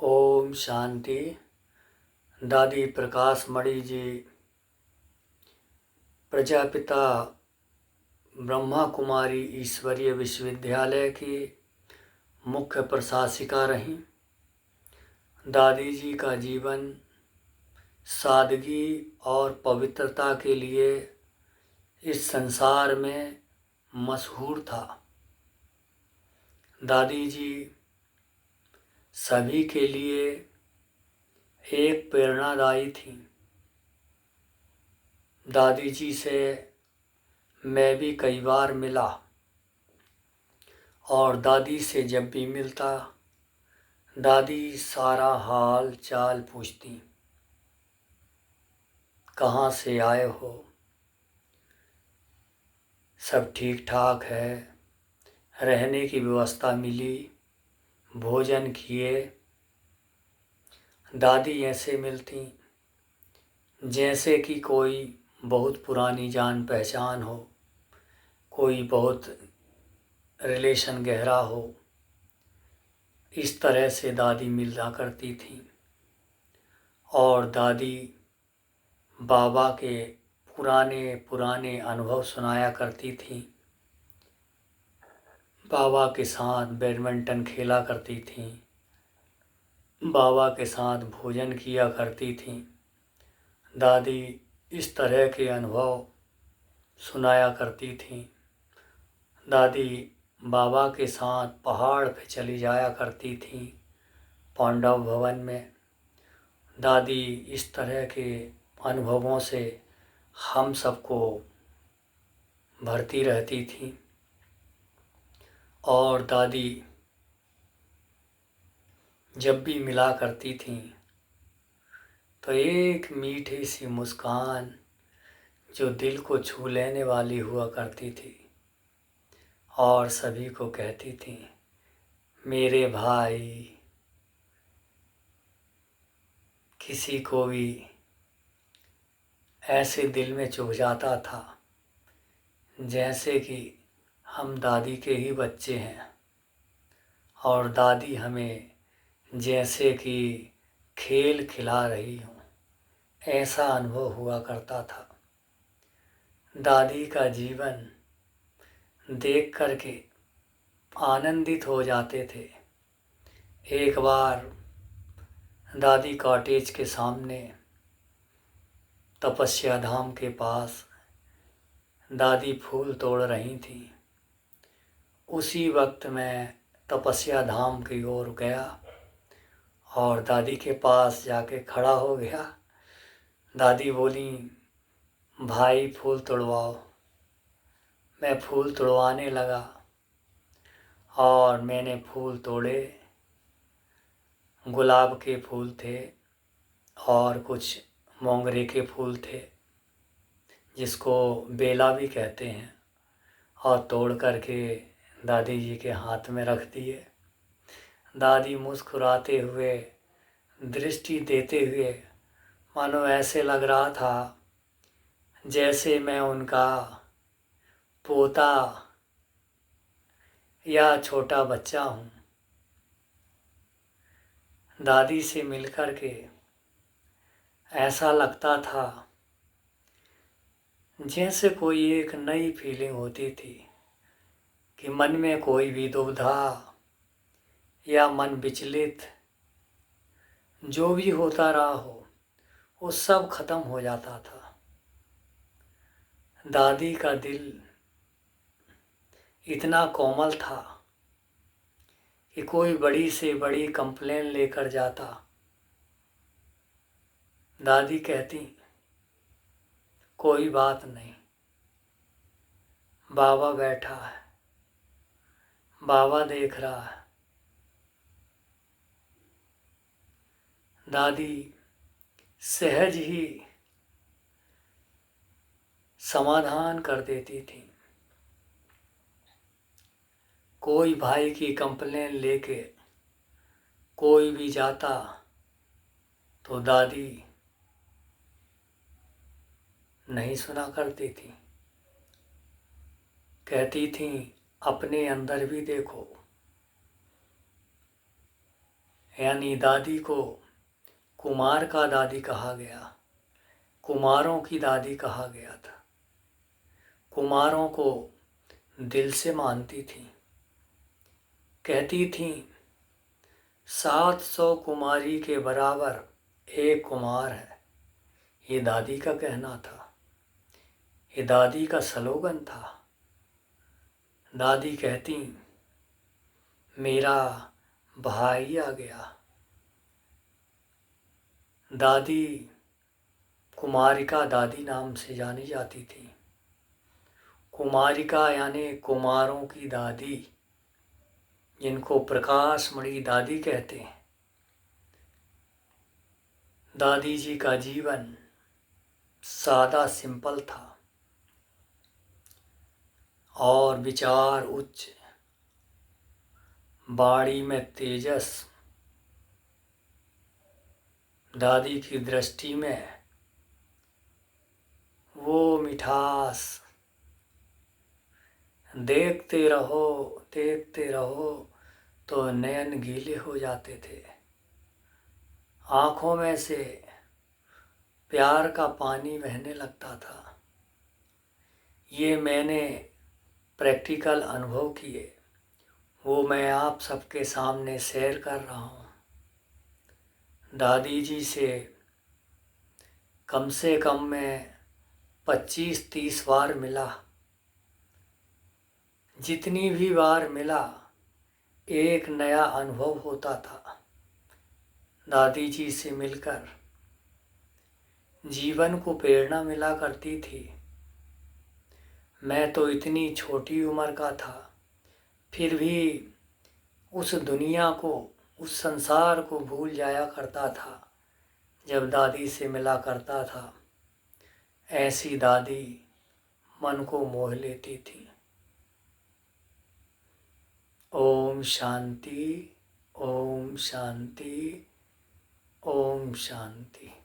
ओम शांति। दादी प्रकाश मणि जी प्रजापिता ब्रह्मा कुमारी ईश्वरीय विश्वविद्यालय की मुख्य प्रशासिका रहीं। दादी जी का जीवन सादगी और पवित्रता के लिए इस संसार में मशहूर था। दादी जी सभी के लिए एक प्रेरणादायी थी। दादी जी से मैं भी कई बार मिला और दादी से जब भी मिलता दादी सारा हाल चाल पूछती, कहाँ से आए हो, सब ठीक ठाक है, रहने की व्यवस्था मिली, भोजन किए। दादी ऐसे मिलती जैसे कि कोई बहुत पुरानी जान पहचान हो, कोई बहुत रिलेशन गहरा हो। इस तरह से दादी मिला करती थी और दादी बाबा के पुराने पुराने अनुभव सुनाया करती थी। बाबा के साथ बैडमिंटन खेला करती थी, बाबा के साथ भोजन किया करती थी। दादी इस तरह के अनुभव सुनाया करती थी। दादी बाबा के साथ पहाड़ पे चली जाया करती थी, पांडव भवन में। दादी इस तरह के अनुभवों से हम सबको भरती रहती थी और दादी जब भी मिला करती थी तो एक मीठी सी मुस्कान जो दिल को छू लेने वाली हुआ करती थी और सभी को कहती थी, मेरे भाई। किसी को भी ऐसे दिल में चुभ जाता था जैसे कि हम दादी के ही बच्चे हैं और दादी हमें जैसे कि खेल खिला रही हूँ, ऐसा अनुभव हुआ करता था। दादी का जीवन देख करके आनंदित हो जाते थे। एक बार दादी कॉटेज के सामने तपस्या धाम के पास दादी फूल तोड़ रही थी। उसी वक्त मैं तपस्या धाम की ओर गया और दादी के पास जाके खड़ा हो गया। दादी बोली, भाई फूल तोड़वाओ। मैं फूल तोड़वाने लगा और मैंने फूल तोड़े। गुलाब के फूल थे और कुछ मोंगरे के फूल थे जिसको बेला भी कहते हैं, और तोड़ करके दादी जी के हाथ में रख दिए। दादी मुस्कुराते हुए, दृष्टि देते हुए, मानो ऐसे लग रहा था जैसे मैं उनका पोता या छोटा बच्चा हूँ। दादी से मिलकर के ऐसा लगता था जैसे कोई एक नई फीलिंग होती थी कि मन में कोई भी दुविधा या मन विचलित जो भी होता रहा हो वो सब खत्म हो जाता था। दादी का दिल इतना कोमल था कि कोई बड़ी से बड़ी कंप्लेन लेकर जाता, दादी कहती, कोई बात नहीं, बाबा बैठा है, बाबा देख रहा है। दादी सहज ही समाधान कर देती थी। कोई भाई की कंप्लेन लेके कोई भी जाता तो दादी नहीं सुना करती थी। कहती थी, अपने अंदर भी देखो, यानी दादी को कुमार का दादी कहा गया, कुमारों की दादी कहा गया था। कुमारों को दिल से मानती थी, कहती थी 700 कुमारी के बराबर एक कुमार है। ये दादी का कहना था, ये दादी का स्लोगन था। दादी कहती मेरा भाई आ गया। दादी कुमारिका दादी नाम से जानी जाती थी। कुमारिका यानी कुमारों की दादी, जिनको प्रकाशमणि दादी कहते हैं। दादी जी का जीवन सादा सिंपल था और विचार उच्च, बाणी में तेजस। दादी की दृष्टि में वो मिठास, देखते रहो तो नयन गीले हो जाते थे। आँखों में से प्यार का पानी बहने लगता था। ये मैंने प्रैक्टिकल अनुभव किए, वो मैं आप सबके सामने शेयर कर रहा हूँ। दादी जी से कम मैं 25-30 बार मिला। जितनी भी बार मिला एक नया अनुभव होता था। दादी जी से मिलकर जीवन को प्रेरणा मिला करती थी। मैं तो इतनी छोटी उम्र का था, फिर भी उस दुनिया को, उस संसार को भूल जाया करता था जब दादी से मिला करता था। ऐसी दादी मन को मोह लेती थी। ओम शांति, ओम शांति, ओम शांति।